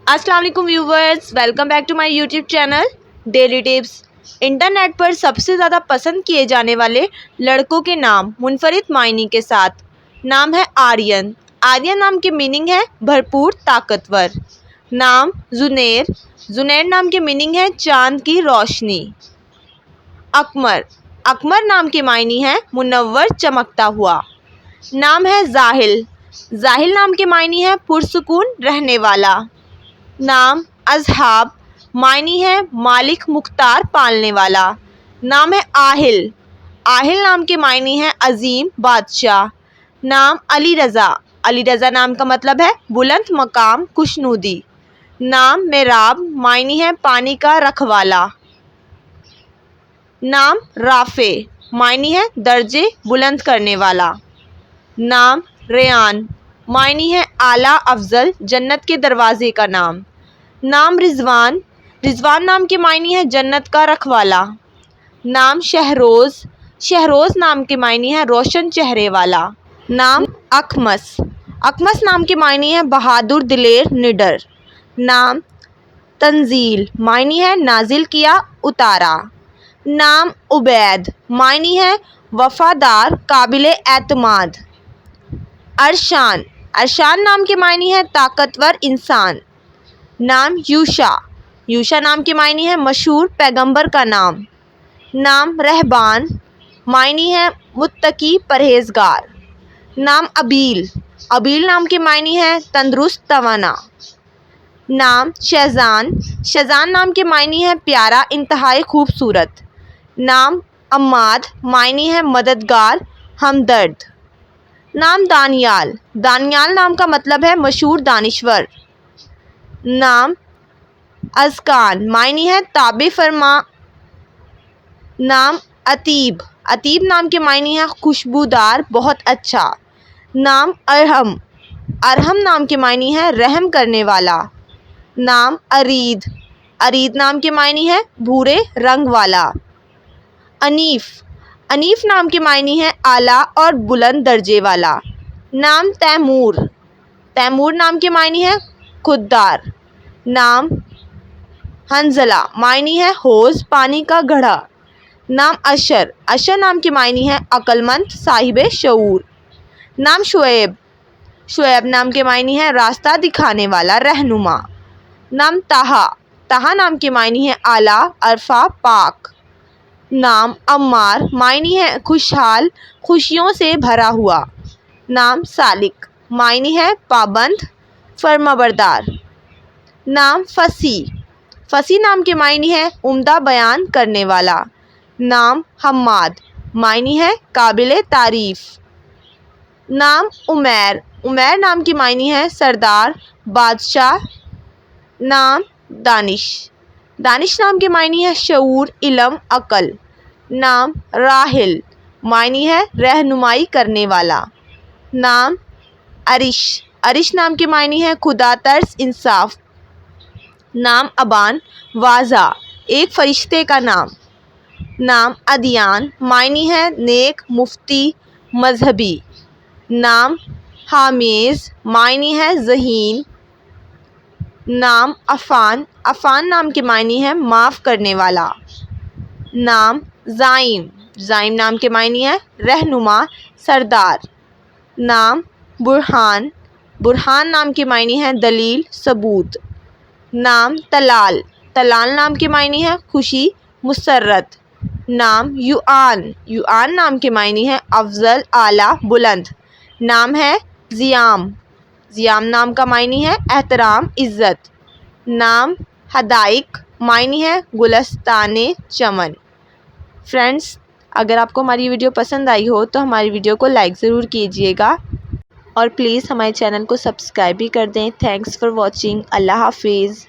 अस्सलाम वालेकुम viewers, welcome back to my YouTube channel daily tips. Internet पर सबसे ज़्यादा पसंद किए जाने वाले लड़कों के नाम मुनफरिद मायने के साथ। नाम है आर्यन। आर्यन नाम की मीनिंग है भरपूर ताकतवर। नाम जुनैर। जुनैर नाम की मीनिंग है चांद की रोशनी। अकमर। अकमर नाम की मायने है मुनव्वर चमकता हुआ। नाम है जाहिल। जाहिल नाम के मायने है पुरसुकून रहने वाला। नाम अजहाब। मायने है मालिक मुख्तार पालने वाला। नाम है आहिल। आहिल नाम के मायने है अजीम बादशाह। नाम अली रज़ा। अली रज़ा नाम का मतलब है बुलंद मकाम खुशनुदी। नाम मेराब। मायने है पानी का रखवाला। नाम राफे। मायने है दर्जे बुलंद करने वाला। नाम रेयान। मायने है आला अफजल जन्नत के दरवाजे का नाम। नाम रिजवान। रिजवान नाम के मायने है जन्नत का रखवाला। नाम शहरोज़। शहरोज़ नाम के मायने है रोशन चेहरे वाला। नाम अखमस। अखमस नाम के मायने है बहादुर दिलेर निडर। नाम तंजील। मायने है नाजिल किया उतारा। नाम उबैद। मायने है वफादार काबिले एतमाद। अरशान। अरशान नाम के मायने है ताकतवर इंसान। नाम यूशा। यूशा नाम के मायने है मशहूर पैगंबर का नाम। नाम रहबान। मायने है मुत्तकी परहेजगार। नाम अबील। अबील नाम के मायने है तंदुरुस्त तवाना। नाम शहजान। शहजान नाम के मायने है प्यारा इंतहाई खूबसूरत। नाम अम्माद। मायने है मददगार हमदर्द। नाम दानियाल। दानियाल नाम का मतलब है मशहूर दानिश्वर। नाम अज़कान। मायने है ताबे फरमा। नाम अतीब। अतीब नाम के मायने है खुशबूदार बहुत अच्छा। नाम अरहम। अरहम नाम के मायने है रहम करने वाला। नाम अरीद। अरीद नाम के मायने है भूरे रंग वाला। अनीफ। अनीफ नाम के मायने है आला और बुलंद दर्जे वाला। नाम तैमूर। तैमूर नाम के मायने है खुददार। नाम हंजला। मायने है हौज़ पानी का घड़ा। नाम अशर। अशर नाम के मायने है अक्लमंद साहिबे शऊर। नाम शुएब। शुएब नाम के मायने है रास्ता दिखाने वाला रहनुमा। नाम ताहा। ताहा नाम के मायने है आला अरफा पाक। नाम अम्मार। मायने है खुशहाल खुशियों से भरा हुआ। नाम सालिक। मायने है पाबंद फरमाबरदार। नाम फसी। फसी नाम के मायने है उम्दा बयान करने वाला। नाम हम्माद। मायने है काबिले तारीफ। नाम उमैर। उमैर नाम के मायने है सरदार बादशाह। नाम दानिश। दानिश नाम के मायने है शऊर इल्म अकल। नाम राहिल। मायने है रहनुमाई करने वाला। नाम अरिश। अरिश नाम के मायने है खुदा तर्स इंसाफ। नाम अबान। वाजा एक फरिश्ते का नाम। नाम अदियान। मायने है नेक मुफ्ती मजहबी। नाम हामेज़। मायने है ज़हीन। नाम अफ़ान। अफ़ान नाम के मायने है माफ़ करने वाला। नाम ज़ाइम। ज़ाइम नाम के मायने है रहनुमा सरदार। नाम बुरहान। बुरहान नाम के मायने है दलील सबूत। नाम तलाल। तलाल नाम के मायने है खुशी मुसर्रत। नाम युआन। युआन नाम के मायने है अफजल आला बुलंद। नाम है ज़ियाम। ज़ियाम नाम का मायने है एहतराम इज़्ज़त। नाम हदाइक। मायने है गुलस्ताने चमन। फ्रेंड्स, अगर आपको हमारी वीडियो पसंद आई हो तो हमारी वीडियो को लाइक ज़रूर कीजिएगा और प्लीज़ हमारे चैनल को सब्सक्राइब भी कर दें। Thanks for watching. अल्लाह हाफिज़।